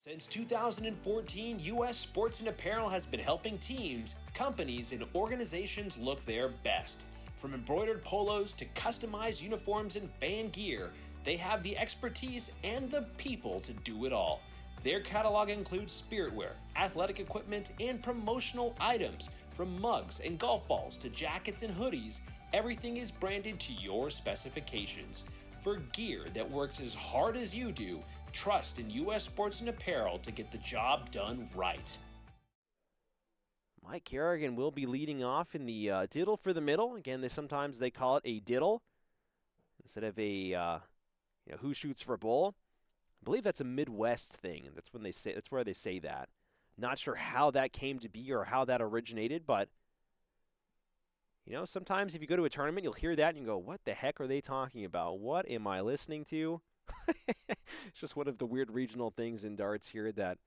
Since 2014, U.S. Sports and Apparel has been helping teams, companies, and organizations look their best. From embroidered polos to customized uniforms and fan gear, they have the expertise and the people to do it all. Their catalog includes spiritwear, athletic equipment, and promotional items. From mugs and golf balls to jackets and hoodies, everything is branded to your specifications. For gear that works as hard as you do, trust in U.S. Sports and Apparel to get the job done right. Mike Carignan will be leading off in the diddle for the middle. Again, sometimes they call it a diddle instead of a who shoots for bull. I believe that's a Midwest thing. That's where they say that. Not sure how that came to be or how that originated, but sometimes if you go to a tournament, you'll hear that and you go, "What the heck are they talking about? What am I listening to?" It's just one of the weird regional things in darts here that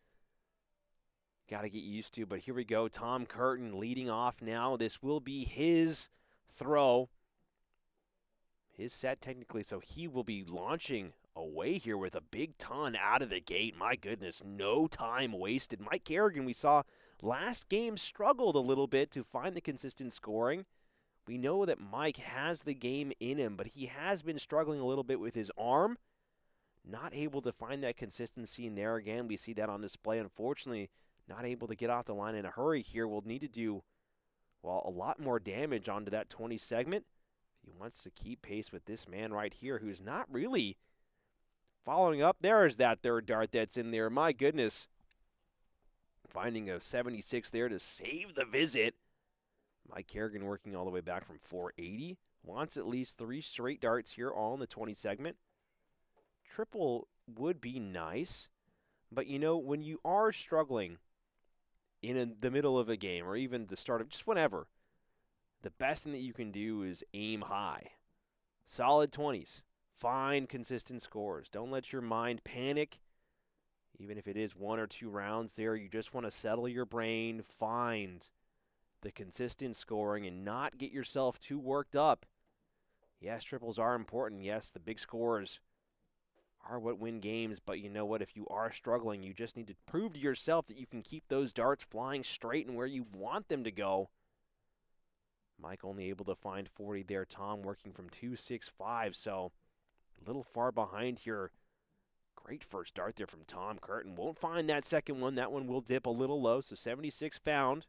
got to get used to. But here we go. Tom Curtin leading off now. This will be his throw. His set technically, so he will be launching away here with a big ton out of the gate. My goodness, no time wasted. Mike Carignan, we saw last game, struggled a little bit to find the consistent scoring. We know that Mike has the game in him, but he has been struggling a little bit with his arm. Not able to find that consistency in there again. We see that on display. Unfortunately, not able to get off the line in a hurry here. We'll need to do, a lot more damage onto that 20 segment. He wants to keep pace with this man right here who's not really following up. There's that third dart that's in there. My goodness. Finding a 76 there to save the visit. Mike Carignan working all the way back from 480. Wants at least 3 straight darts here all in the 20 segment. Triple would be nice, but when you are struggling in the middle of a game or even the start of just whenever, the best thing that you can do is aim high. Solid 20s. Find consistent scores. Don't let your mind panic. Even if it is 1 or 2 rounds there, you just want to settle your brain, find the consistent scoring, and not get yourself too worked up. Yes, triples are important. Yes, the big scores are what win games, but you know what? If you are struggling, you just need to prove to yourself that you can keep those darts flying straight and where you want them to go. Mike only able to find 40 there. Tom working from 265, so a little far behind here. Great first dart there from Tom Curtin. Won't find that second one. That one will dip a little low, so 76 found.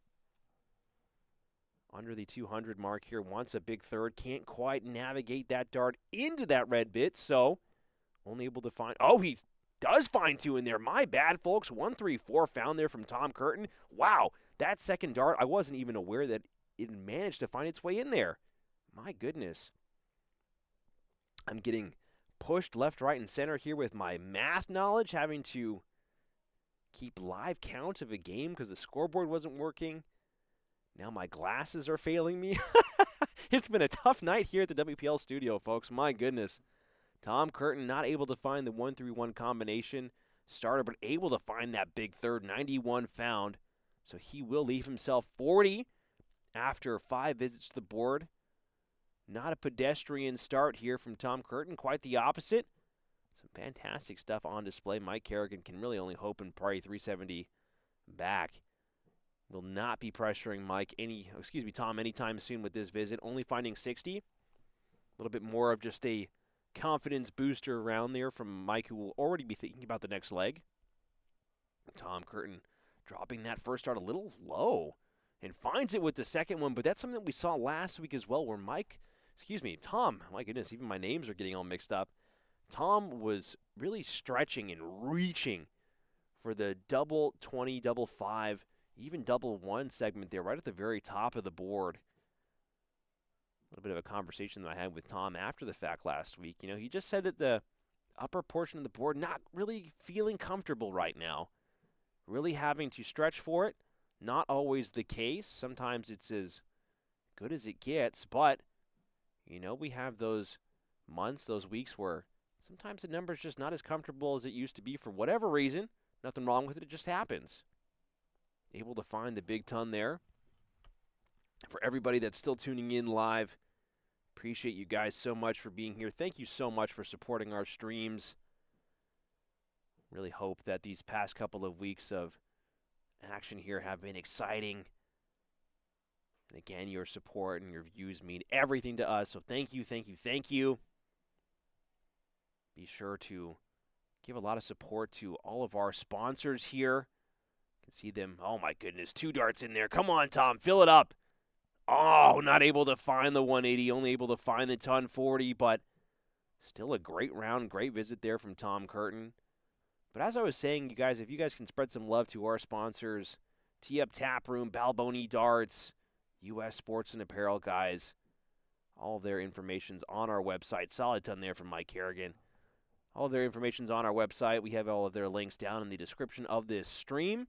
Under the 200 mark here. Wants a big third. Can't quite navigate that dart into that red bit, so only able to find, he does find 2 in there. My bad, folks. 134 found there from Tom Curtin. Wow, that second dart, I wasn't even aware that it managed to find its way in there. My goodness. I'm getting pushed left, right, and center here with my math knowledge, having to keep live count of a game because the scoreboard wasn't working. Now my glasses are failing me. It's been a tough night here at the WPL studio, folks. My goodness. Tom Curtin not able to find the 1-3-1 combination starter, but able to find that big third. 91 found. So he will leave himself 40 after 5 visits to the board. Not a pedestrian start here from Tom Curtin. Quite the opposite. Some fantastic stuff on display. Mike Carignan can really only hope and pray 370 back. Will not be pressuring Tom anytime soon with this visit. Only finding 60. A little bit more of just a confidence booster around there from Mike, who will already be thinking about the next leg. Tom Curtin dropping that first start a little low and finds it with the second one, but that's something that we saw last week as well, where Tom, my goodness, even my names are getting all mixed up. Tom was really stretching and reaching for the double 20, double 5, even double 1 segment there right at the very top of the board. A little bit of a conversation that I had with Tom after the fact last week. He just said that the upper portion of the board not really feeling comfortable right now. Really having to stretch for it. Not always the case. Sometimes it's as good as it gets, but we have those months, those weeks where sometimes the number's just not as comfortable as it used to be for whatever reason. Nothing wrong with it. It just happens. Able to find the big ton there. For everybody that's still tuning in live, appreciate you guys so much for being here. Thank you so much for supporting our streams. Really hope that these past couple of weeks of action here have been exciting. And again, your support and your views mean everything to us. So thank you, thank you, thank you. Be sure to give a lot of support to all of our sponsors here. You can see them. Oh my goodness, 2 darts in there. Come on, Tom, fill it up. Oh, not able to find the 180, only able to find the ton 40, but still a great round, great visit there from Tom Curtin. But as I was saying, you guys, if you guys can spread some love to our sponsors, Tee Up Tap Room, Balboni Darts, U.S. Sports and Apparel, guys, all of their information's on our website. Solid ton there from Mike Carignan. All of their information's on our website. We have all of their links down in the description of this stream.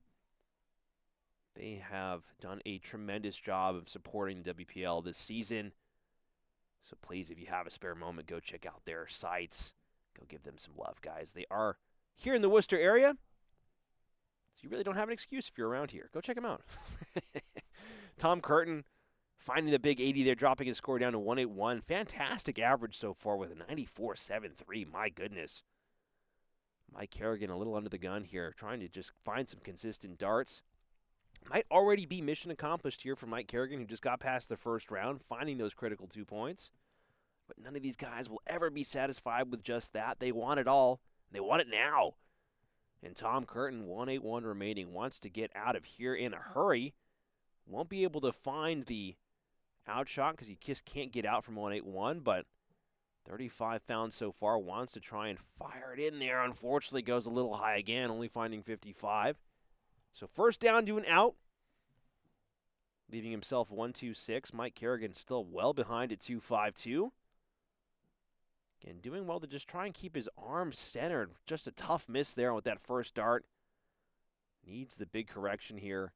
They have done a tremendous job of supporting the WPL this season. So please, if you have a spare moment, go check out their sites. Go give them some love, guys. They are here in the Worcester area, so you really don't have an excuse if you're around here. Go check them out. Tom Curtin finding the big 80 there, dropping his score down to 181. Fantastic average so far with a 94.73. My goodness. Mike Carignan a little under the gun here, trying to just find some consistent darts. Might already be mission accomplished here for Mike Carignan, who just got past the first round, finding those critical 2 points. But none of these guys will ever be satisfied with just that. They want it all. They want it now. And Tom Curtin, 181 remaining, wants to get out of here in a hurry. Won't be able to find the outshot because he just can't get out from 181, but 35 found so far. Wants to try and fire it in there. Unfortunately, goes a little high again, only finding 55. So first down to an out, leaving himself 1-2-6. Mike Carignan still well behind at 2-5-2. Again, doing well to just try and keep his arms centered. Just a tough miss there with that first dart. Needs the big correction here.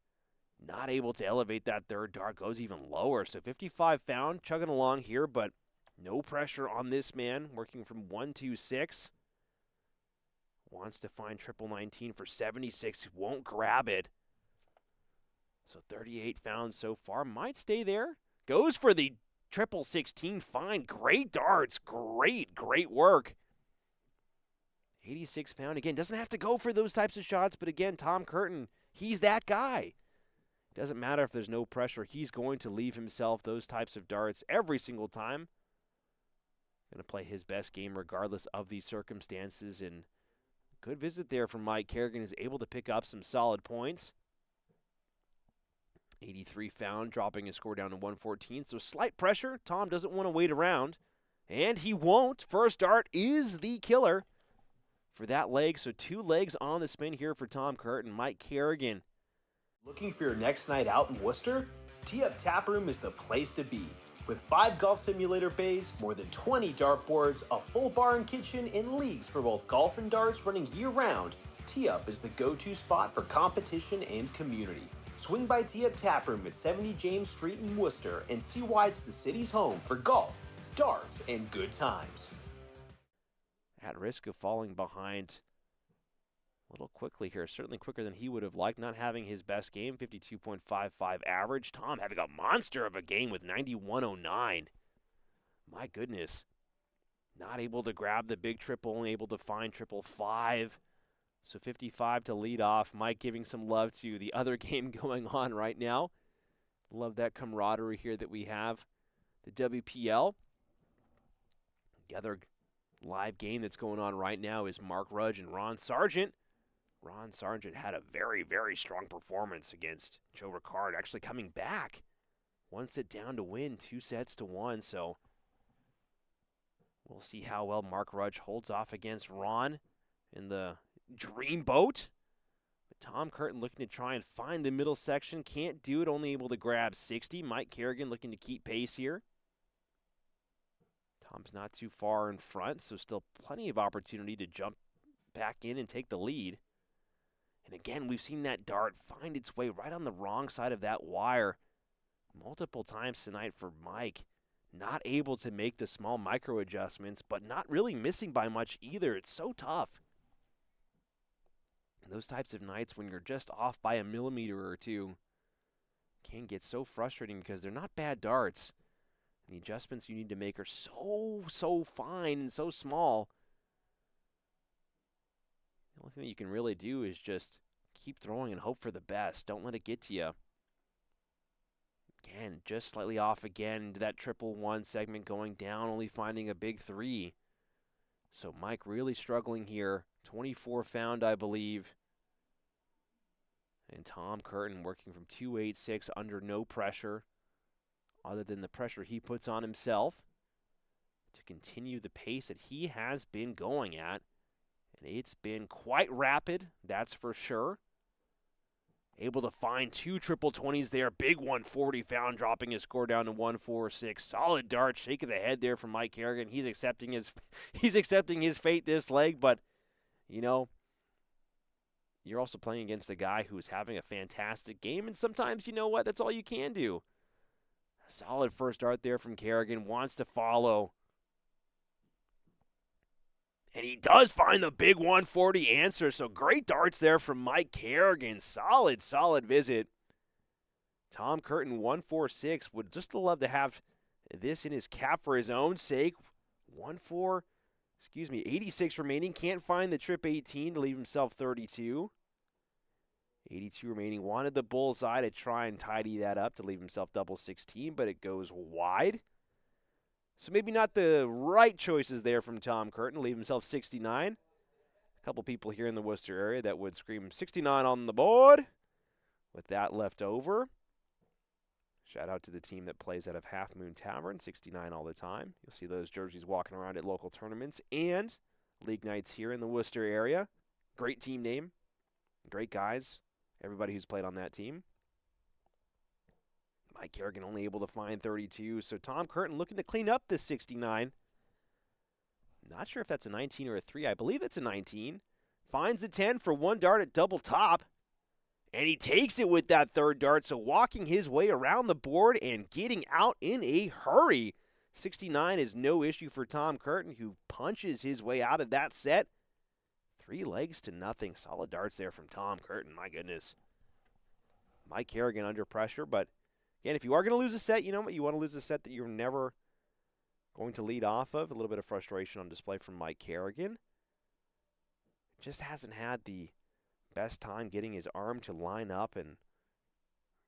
Not able to elevate that third dart. Goes even lower. So 55 found, chugging along here, but no pressure on this man. Working from 1-2-6. Wants to find triple 19 for 76. Won't grab it. So 38 found so far. Might stay there. Goes for the triple 16. Fine. Great darts. Great work. 86 found. Again, doesn't have to go for those types of shots, but again, Tom Curtin, he's that guy. Doesn't matter if there's no pressure. He's going to leave himself those types of darts every single time. Going to play his best game regardless of these circumstances, and good visit there from Mike Carignan, is able to pick up some solid points. 83 found, dropping his score down to 114. So slight pressure. Tom doesn't want to wait around, and he won't. First dart is the killer for that leg. So 2 legs on the spin here for Tom Curtin. Mike Carignan. Looking for your next night out in Worcester? Tee Up Tap Room is the place to be. With 5 golf simulator bays, more than 20 dartboards, a full bar and kitchen, and leagues for both golf and darts running year-round, Tee Up is the go-to spot for competition and community. Swing by Tee Up Tap Room at 70 James Street in Worcester and see why it's the city's home for golf, darts, and good times. At risk of falling behind a little quickly here, certainly quicker than he would have liked, not having his best game, 52.55 average. Tom having a monster of a game with 91.09. My goodness. Not able to grab the big triple, only able to find triple 5. So 55 to lead off. Mike giving some love to the other game going on right now. Love that camaraderie here that we have. The WPL. The other live game that's going on right now is Mark Rudge and Ron Sargent. Ron Sargent had a very strong performance against Joe Ricard, actually coming back. 1 set down to win, 2 sets to 1. So we'll see how well Mark Rudge holds off against Ron in the Dreamboat. But Tom Curtin looking to try and find the middle section. Can't do it, only able to grab 60. Mike Carignan looking to keep pace here. Tom's not too far in front, so still plenty of opportunity to jump back in and take the lead. And again, we've seen that dart find its way right on the wrong side of that wire multiple times tonight for Mike. Not able to make the small micro adjustments, but not really missing by much either. It's so tough. And those types of nights when you're just off by a millimeter or two can get so frustrating because they're not bad darts. And the adjustments you need to make are so fine and so small. The only thing that you can really do is just keep throwing and hope for the best. Don't let it get to you. Again, just slightly off again into that 1-1 segment going down, only finding a big 3. So Mike really struggling here. 24 found, I believe. And Tom Curtin working from 286 under no pressure, other than the pressure he puts on himself, to continue the pace that he has been going at. And it's been quite rapid, that's for sure. Able to find 2 triple 20s there. Big 140 found, dropping his score down to 146. Solid dart, shake of the head there from Mike Carignan. He's accepting his fate this leg, but you know, you're also playing against a guy who's having a fantastic game, and sometimes, you know what, that's all you can do. Solid first dart there from Carignan, wants to follow. And he does find the big 140 answer, so great darts there from Mike Carignan. Solid visit. Tom Curtin, 146, would just love to have this in his cap for his own sake. 86 remaining. Can't find the trip 18 to leave himself 32. 82 remaining. Wanted the bullseye to try and tidy that up to leave himself double 16, but it goes wide. So maybe not the right choices there from Tom Curtin. Leave himself 69. A couple people here in the Worcester area that would scream 69 on the board with that left over. Shout out to the team that plays out of Half Moon Tavern, 69 all the time. You'll see those jerseys walking around at local tournaments and league nights here in the Worcester area. Great team name. Great guys. Everybody who's played on that team. Mike Carignan only able to find 32, so Tom Curtin looking to clean up this 69. Not sure if that's a 19 or a 3. I believe it's a 19. Finds the 10 for 1 dart at double top, and he takes it with that third dart, so walking his way around the board and getting out in a hurry. 69 is no issue for Tom Curtin, who punches his way out of that set. 3 legs to nothing. Solid darts there from Tom Curtin, my goodness. Mike Carignan under pressure, but again, if you are going to lose a set, you know what? You want to lose a set that you're never going to lead off of. A little bit of frustration on display from Mike Carignan. Just hasn't had the best time getting his arm to line up, and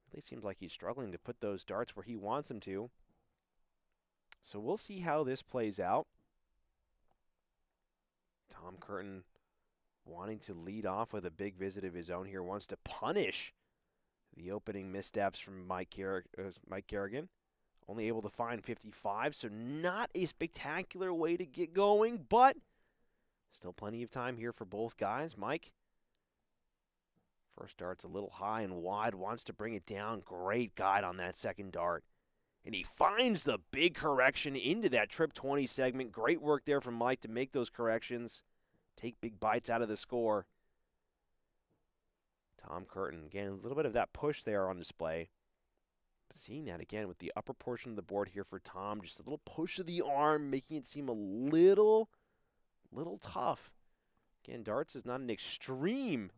really seems like he's struggling to put those darts where he wants them to. So we'll see how this plays out. Tom Curtin wanting to lead off with a big visit of his own here. Wants to punish the opening missteps from Mike Carignan. Only able to find 55, so not a spectacular way to get going, but still plenty of time here for both guys. Mike, first dart's a little high and wide, wants to bring it down. Great guide on that second dart. And he finds the big correction into that trip 20 segment. Great work there from Mike to make those corrections. Take big bites out of the score. Tom Curtin, again, a little bit of that push there on display. But seeing that again with the upper portion of the board here for Tom, just a little push of the arm, making it seem a little tough. Again, darts is not an extremely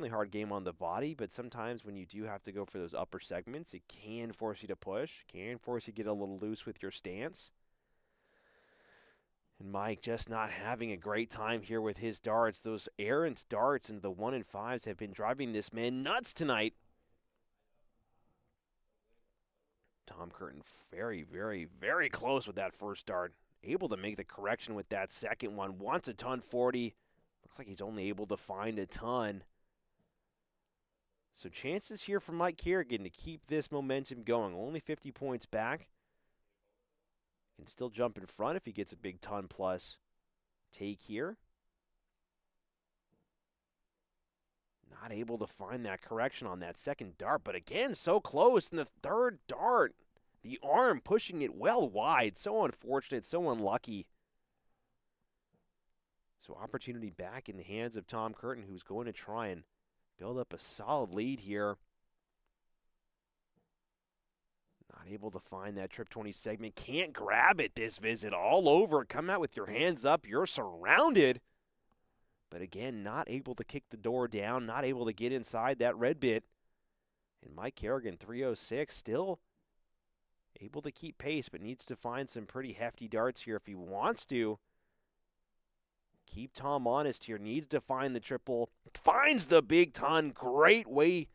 hard game on the body, but sometimes when you do have to go for those upper segments, it can force you to push, can force you to get a little loose with your stance. And Mike just not having a great time here with his darts. Those errant darts and the 1 and 5s have been driving this man nuts tonight. Tom Curtin very close with that first dart. Able to make the correction with that second one. Wants a ton 40. Looks like he's only able to find a ton. So chances here for Mike Carignan to keep this momentum going. Only 50 points back. Can still jump in front if he gets a big ton plus take here. Not able to find that correction on that second dart, but again, so close in the third dart. The arm pushing it well wide. So unfortunate, so unlucky. So opportunity back in the hands of Tom Curtin, who's going to try and build up a solid lead here. Not able to find that trip 20 segment. Can't grab it this visit. All over. Come out with your hands up. You're surrounded. But again, not able to kick the door down. Not able to get inside that red bit. And Mike Carignan, 306, still able to keep pace, but needs to find some pretty hefty darts here if he wants to keep Tom honest here. Needs to find the triple. Finds the big ton. Great way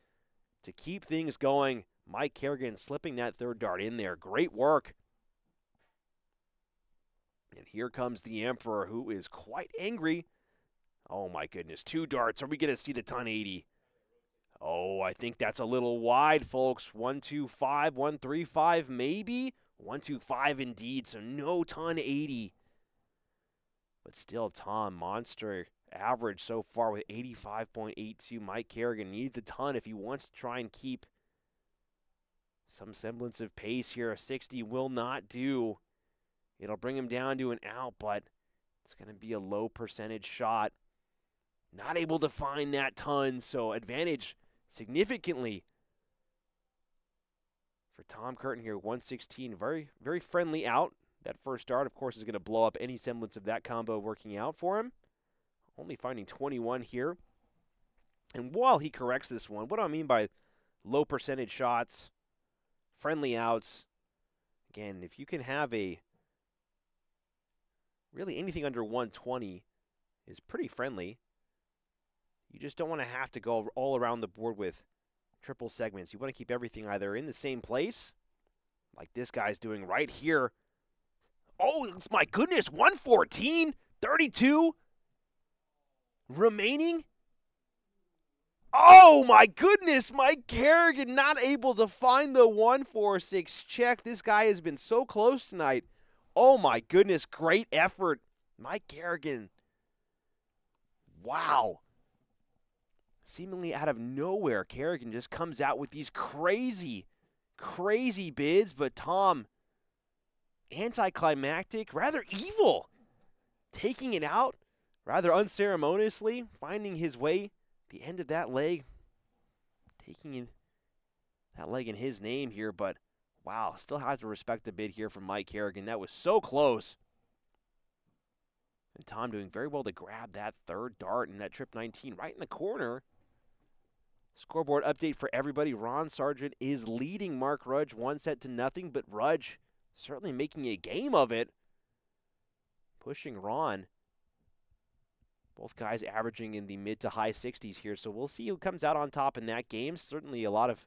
to keep things going. Mike Carignan slipping that third dart in there. Great work. And here comes the Emperor, who is quite angry. Oh, my goodness. 2 darts. Are we going to see the ton 80? Oh, I think that's a little wide, folks. 125, 135, maybe? 125 indeed, so no ton 80. But still, Tom, monster average so far with 85.82. Mike Carignan needs a ton if he wants to try and keep some semblance of pace here. A 60 will not do. It'll bring him down to an out, but it's going to be a low percentage shot. Not able to find that ton, so advantage significantly for Tom Curtin here. 116, very, very friendly out. That first dart, of course, is going to blow up any semblance of that combo working out for him. Only finding 21 here. And while he corrects this one, what do I mean by low percentage shots, friendly outs? Again, if you can have really anything under 120 is pretty friendly. You just don't want to have to go all around the board with triple segments. You want to keep everything either in the same place, like this guy's doing right here. Oh, my goodness, 114, 32 remaining. Oh, my goodness, Mike Carignan not able to find the 146 check. This guy has been so close tonight. Oh, my goodness, great effort. Mike Carignan. Wow. Seemingly out of nowhere, Carignan just comes out with these crazy, crazy bids. But Tom, anticlimactic, rather evil, taking it out rather unceremoniously, finding his way the end of that leg, taking that leg in his name here. But wow, still have to respect the bid here from Mike Carignan. That was so close. And Tom doing very well to grab that third dart and that trip 19 right in the corner. Scoreboard update for everybody. Ron Sargent is leading Mark Rudge 1-0, but Rudge certainly making a game of it, pushing Ron. Both guys averaging in the mid to high 60s here, so we'll see who comes out on top in that game. Certainly a lot of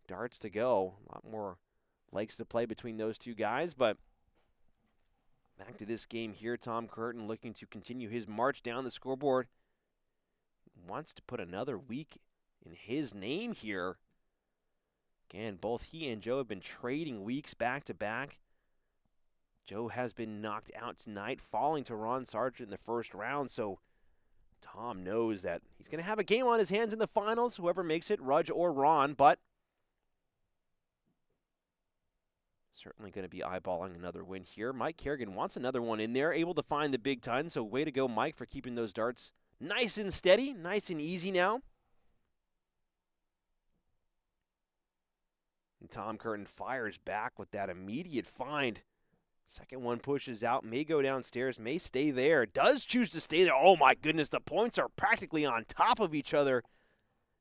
darts to go, a lot more legs to play between those two guys, but back to this game here. Tom Curtin looking to continue his march down the scoreboard. Wants to put another week in his name here. Again, both he and Joe have been trading weeks back to back. Joe has been knocked out tonight, falling to Ron Sargent in the first round, so Tom knows that he's going to have a game on his hands in the finals, whoever makes it, Rudge or Ron, but certainly going to be eyeballing another win here. Mike Carignan wants another one in there, able to find the big ton, so way to go, Mike, for keeping those darts nice and steady, nice and easy now. And Tom Curtin fires back with that immediate find. Second one pushes out, may go downstairs, may stay there. Does choose to stay there. Oh, my goodness, the points are practically on top of each other.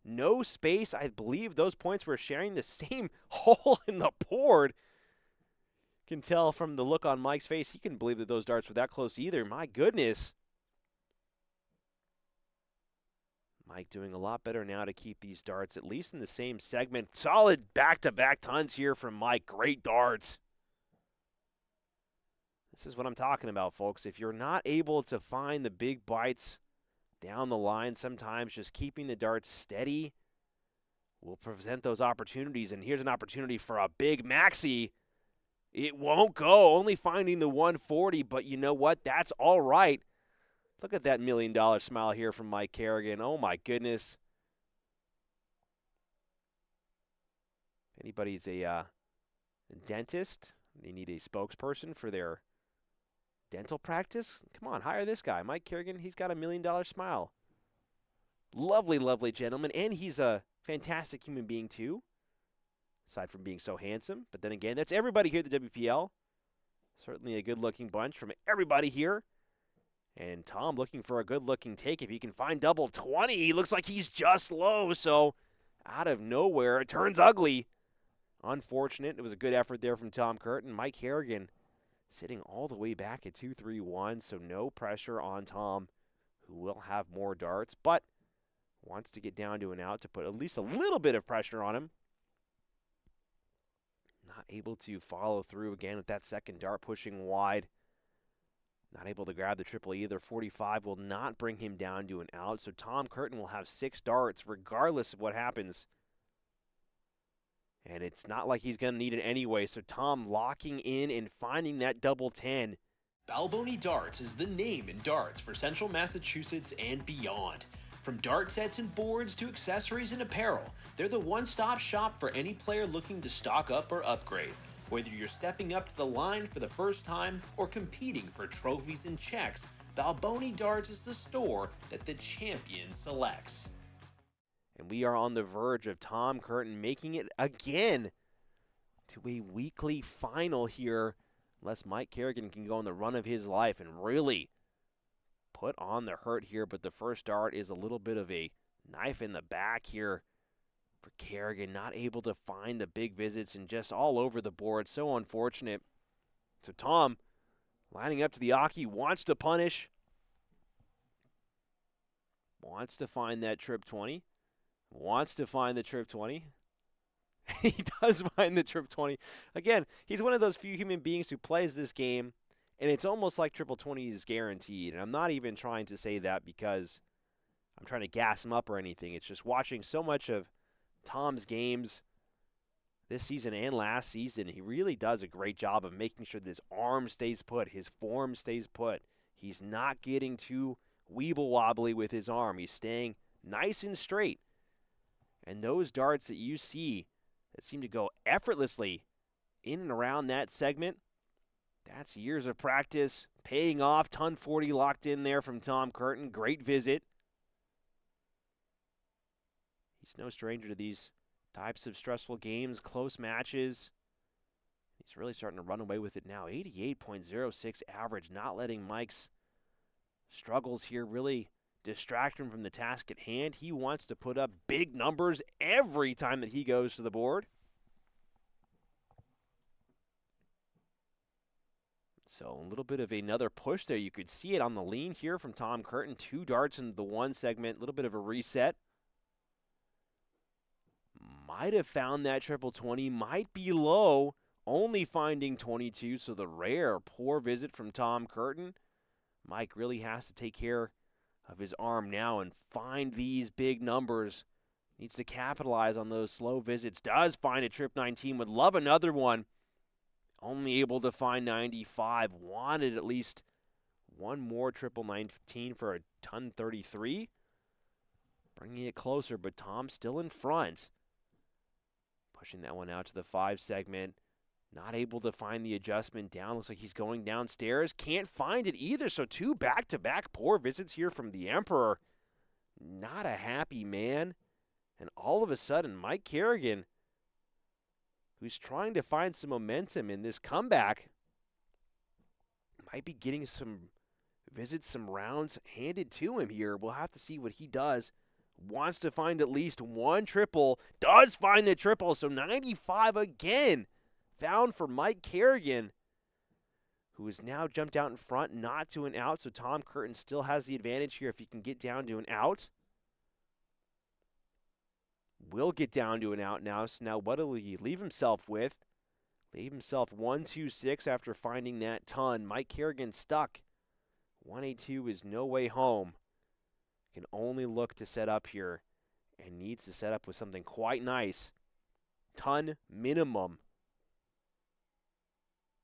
No space. I believe those points were sharing the same hole in the board. Can tell from the look on Mike's face, he couldn't believe that those darts were that close either. My goodness. Mike doing a lot better now to keep these darts at least in the same segment. Solid back-to-back tons here from Mike. Great darts. This is what I'm talking about, folks. If you're not able to find the big bites down the line, sometimes just keeping the darts steady will present those opportunities. And here's an opportunity for a big maxi. It won't go, only finding the 140, but you know what? That's all right. Look at that $1 million smile here from Mike Carignan. Oh, my goodness. If anybody's a dentist, they need a spokesperson for their dental practice, come on, hire this guy. Mike Carignan, he's got $1 million smile. Lovely, lovely gentleman, and he's a fantastic human being, too, aside from being so handsome. But then again, that's everybody here at the WPL. Certainly a good-looking bunch from everybody here. And Tom looking for a good-looking take. If he can find double 20, he looks like he's just low. So out of nowhere, it turns ugly. Unfortunate. It was a good effort there from Tom Curtin. Mike Carignan sitting all the way back at 2-3-1, so no pressure on Tom who will have more darts, but wants to get down to an out to put at least a little bit of pressure on him. Not able to follow through again with that second dart pushing wide. Not able to grab the triple either. 45 will not bring him down to an out, so Tom Curtin will have 6 darts regardless of what happens. And it's not like he's going to need it anyway, so Tom locking in and finding that double 10. Balboni Darts is the name in darts for Central Massachusetts and beyond. From dart sets and boards to accessories and apparel, they're the one-stop shop for any player looking to stock up or upgrade. Whether you're stepping up to the line for the first time or competing for trophies and checks, Balboni Darts is the store that the champion selects. And we are on the verge of Tom Curtin making it again to a weekly final here, unless Mike Carignan can go on the run of his life and really put on the hurt here. But the first dart is a little bit of a knife in the back here for Carignan, not able to find the big visits and just all over the board. So unfortunate. So Tom lining up to the Aki, wants to punish, wants to find that trip 20, wants to find the trip 20. He does find the trip 20. Again, he's one of those few human beings who plays this game, and it's almost like triple 20 is guaranteed. And I'm not even trying to say that because I'm trying to gas him up or anything. It's just watching so much of Tom's games this season and last season, he really does a great job of making sure that his arm stays put, his form stays put. He's not getting too weeble-wobbly with his arm. He's staying nice and straight. And those darts that you see that seem to go effortlessly in and around that segment, that's years of practice paying off. Ton 40 locked in there from Tom Curtin. Great visit. He's no stranger to these types of stressful games, close matches. He's really starting to run away with it now. 88.06 average, not letting Mike's struggles here really distract him from the task at hand. He wants to put up big numbers every time that he goes to the board. So a little bit of another push there. You could see it on the lean here from Tom Curtin. 2 darts in the one segment, a little bit of a reset. Might have found that triple 20, might be low, only finding 22, so the rare poor visit from Tom Curtin. Mike really has to take care of his arm now and find these big numbers. Needs to capitalize on those slow visits. Does find a trip 19, would love another one. Only able to find 95. Wanted at least one more triple 19 for a ton 33. Bringing it closer, but Tom still in front. Pushing that one out to the 5 segment. Not able to find the adjustment down. Looks like he's going downstairs. Can't find it either. So 2 back-to-back poor visits here from the Emperor. Not a happy man. And all of a sudden, Mike Carignan, who's trying to find some momentum in this comeback, might be getting some visits, some rounds handed to him here. We'll have to see what he does. Wants to find at least one triple. Does find the triple. So 95 again. Found for Mike Carignan, who has now jumped out in front, not to an out. So Tom Curtin still has the advantage here if he can get down to an out. Will get down to an out now. So now what will he leave himself with? Leave himself 1-2-6 after finding that ton. Mike Carignan stuck. 182 is no way home. Can only look to set up here and needs to set up with something quite nice. Ton minimum.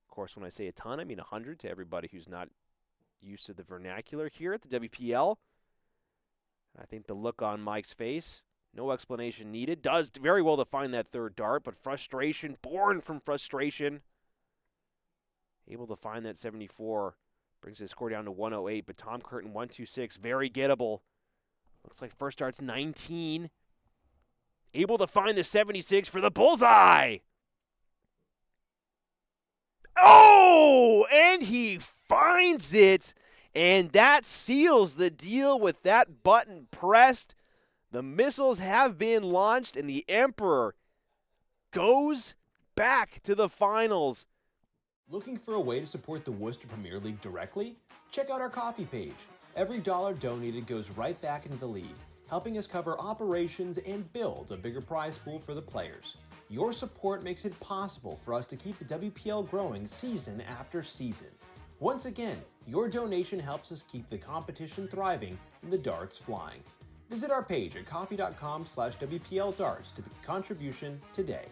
Of course, when I say a ton, I mean 100 to everybody who's not used to the vernacular here at the WPL. I think the look on Mike's face, no explanation needed. Does very well to find that third dart, but frustration, born from frustration. Able to find that 74. Brings his score down to 108, but Tom Curtin 126, very gettable. Looks like first dart's 19. Able to find the 76 for the bullseye. Oh, and he finds it, and that seals the deal with that button pressed. The missiles have been launched, and the Emperor goes back to the finals. Looking for a way to support the Worcester Premier League directly? Check out our coffee page. Every dollar donated goes right back into the league, helping us cover operations and build a bigger prize pool for the players. Your support makes it possible for us to keep the WPL growing season after season. Once again, your donation helps us keep the competition thriving and the darts flying. Visit our page at coffee.com/WPL darts to make a contribution today.